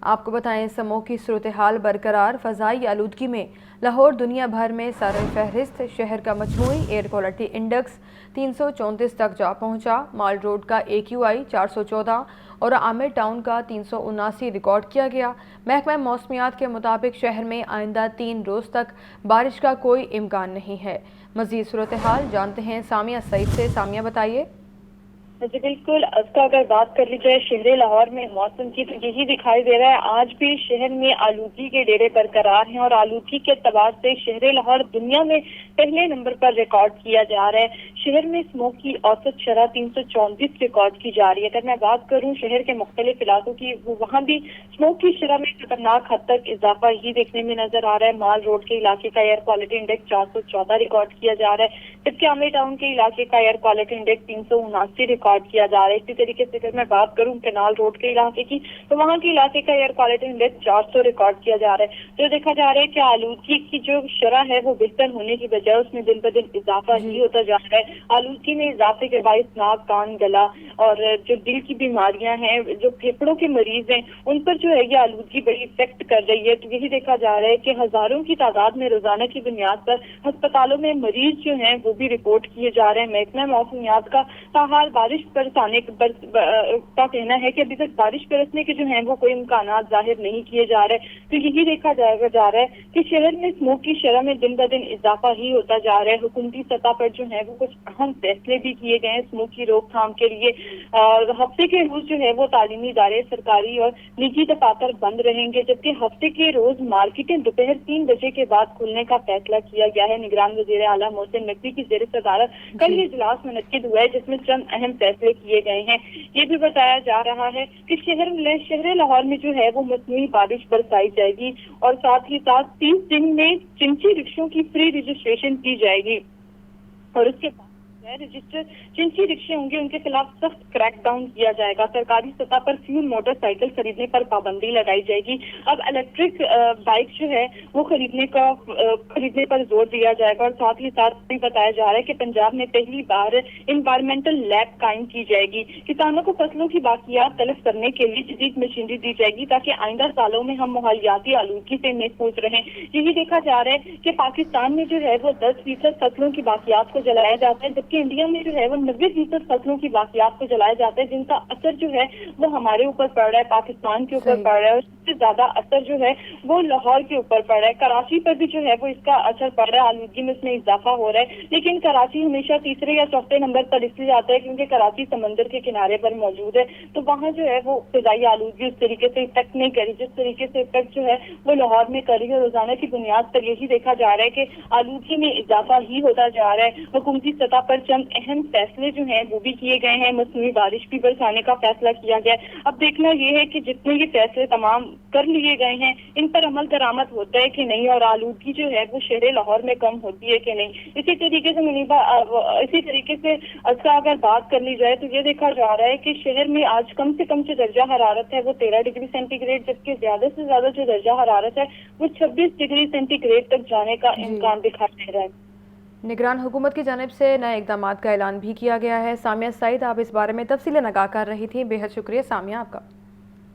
آپ کو بتائیں سمو کی صورتحال برقرار، فضائی آلودگی میں لاہور دنیا بھر میں سر فہرست، شہر کا مجموعی ایئر کوالٹی انڈیکس 334 تک جا پہنچا، مال روڈ کا AQI 414 اور عامر ٹاؤن کا 379 ریکارڈ کیا گیا۔ محکمہ موسمیات کے مطابق شہر میں آئندہ 3 روز تک بارش کا کوئی امکان نہیں ہے۔ مزید صورتحال جانتے ہیں سامیہ سعید سے۔ سامیہ بتائیے۔ جی بالکل، اس کا اگر بات کر لی جائے شہر لاہور میں موسم کی تو یہی دکھائی دے رہا ہے، آج بھی شہر میں آلودگی کے ڈیرے برقرار ہیں اور آلودگی کے اعتبار سے شہر لاہور دنیا میں پہلے نمبر پر ریکارڈ کیا جا رہا ہے۔ شہر میں اسموگ کی اوسط شرح 334 ریکارڈ کی جا رہی ہے۔ اگر میں بات کروں شہر کے مختلف علاقوں کی، وہاں بھی اسموگ کی شرح میں خطرناک حد تک اضافہ ہی دیکھنے میں نظر آ رہا ہے۔ مال روڈ کے علاقے کا ایئر کوالٹی انڈیکس 414 ریکارڈ کیا جا رہا ہے، جبکہ عامر ٹاؤن کے علاقے کا ایئر کوالٹی انڈیکس 379 ریکارڈ کیا جا رہا ہے۔ اسی طریقے سے اگر میں بات کروں کینال روڈ کے علاقے کی تو وہاں کے علاقے کا ایئر کوالٹی انڈیکس 400 ریکارڈ کیا جا رہا ہے۔ تو دیکھا جا رہا ہے کہ آلودگی کی جو شرح ہے وہ بہتر ہونے کی بجائے اس میں دن بدن اضافہ ہی ہوتا جا رہا ہے۔ آلودگی میں اضافے کے باعث ناک، کان، گلا اور جو دل کی بیماریاں ہیں، جو پھیپھڑوں کے مریض ہیں، ان پر جو ہے یہ آلودگی بڑی افیکٹ کر رہی ہے۔ تو یہی دیکھا جا رہا ہے کہ ہزاروں کی تعداد میں روزانہ کی بنیاد پر ہسپتالوں میں مریض جو ہیں وہ بھی رپورٹ کیے جا رہے ہیں۔ محکمہ موسمیات کا تاحال بارش برسانے کا کہنا ہے کہ ابھی تک بارش برسنے کے جو ہیں وہ کوئی امکانات ظاہر نہیں کیے جا رہے۔ تو یہی دیکھا جا رہا ہے کہ شہر میں اسموگ کی شرح میں دن بدن اضافہ ہی ہوتا جا رہا ہے۔ حکومتی سطح پر جو ہے وہ کچھ اہم فیصلے بھی کیے گئے ہیں اسموگ کی روک تھام کے لیے۔ ہفتے کے روز جو ہے وہ تعلیمی ادارے، سرکاری اور نجی دفاتر بند رہیں گے، جبکہ ہفتے کے روز مارکیٹیں دوپہر 3 بجے کے بعد کھلنے کا فیصلہ کیا گیا ہے۔ نگران وزیر اعلیٰ محسن نقوی کی زیر صدارت کل یہ اجلاس منعقد ہوا ہے جس میں چند اہم فیصلے کیے گئے ہیں۔ یہ بھی بتایا جا رہا ہے کہ شہر لاہور میں جو ہے وہ مصنوعی بارش برسائی جائے گی اور ساتھ ہی ساتھ 30 دن میں چنچی رکشوں کی فری رجسٹریشن کی جائے گی، اور اس کے بعد رجسٹر چنچی رکشے ہوں گے ان کے خلاف سخت کریک ڈاؤن کیا جائے گا۔ سرکاری سطح پر فیول موٹر سائیکل خریدنے پر پابندی لگائی جائے گی۔ اب الیکٹرک بائک جو ہے وہ خریدنے پر زور دیا جائے گا، اور ساتھ ہی ساتھ بھی بتایا جا رہا ہے کہ پنجاب میں پہلی بار انوائرمنٹل لیب قائم کی جائے گی۔ کسانوں کو فصلوں کی باقیات تلف کرنے کے لیے جدید مشینری دی جائے گی تاکہ آئندہ سالوں میں ہم ماحولیاتی آلودگی سے محفوظ رہیں۔ یہی دیکھا جا رہا ہے کہ پاکستان میں جو ہے وہ 10% فصلوں کی باقیات کو جلایا جاتا ہے، جبکہ انڈیا میں جو ہے وہ 90% فصلوں کی باقیات کو جلایا جاتا ہے، جن کا اثر جو ہے وہ ہمارے اوپر پڑ رہا ہے، پاکستان کے اوپر پڑ رہا ہے، اور سب سے زیادہ اثر جو ہے وہ لاہور کے اوپر پڑ رہا ہے۔ کراچی پر بھی جو ہے وہ اس کا اثر پڑ رہا ہے، آلودگی میں اس میں اضافہ ہو رہا ہے، لیکن کراچی ہمیشہ تیسرے یا چوتھے نمبر پر اس لیے آتا ہے کیونکہ کراچی سمندر کے کنارے پر موجود ہے، تو وہاں جو ہے وہ فضائی آلودگی اس طریقے سے افیکٹ نہیں کری جس طریقے سے افیکٹ جو ہے وہ لاہور میں کری ہے۔ روزانہ کی بنیاد پر یہی دیکھا جا رہا ہے کہ آلودگی میں اضافہ ہی ہوتا جا رہا ہے۔ حکومتی سطح پر چند اہم فیصلے جو ہیں وہ بھی کیے گئے ہیں، مصنوعی بارش بھی برسانے کا فیصلہ کیا گیا ہے۔ اب دیکھنا یہ ہے کہ جتنے یہ فیصلے تمام کر لیے گئے ہیں ان پر عمل درآمد ہوتا ہے کہ نہیں، اور آلودگی جو ہے وہ شہر لاہور میں کم ہوتی ہے کہ نہیں۔ اسی طریقے سے اگر بات کر لی جائے تو یہ دیکھا جا رہا ہے کہ شہر میں آج کم سے کم جو درجہ حرارت ہے وہ 13 ڈگری سینٹی گریڈ، جبکہ زیادہ سے زیادہ جو درجہ حرارت ہے وہ 26 ڈگری سینٹی گریڈ تک جانے کا امکان دکھائی دے رہا ہے۔ نگران حکومت کی جانب سے نئے اقدامات کا اعلان بھی کیا گیا ہے۔ سامیہ سعید، آپ اس بارے میں تفصیل آگاہ کر رہی تھیں، بے حد شکریہ سامیہ آپ کا۔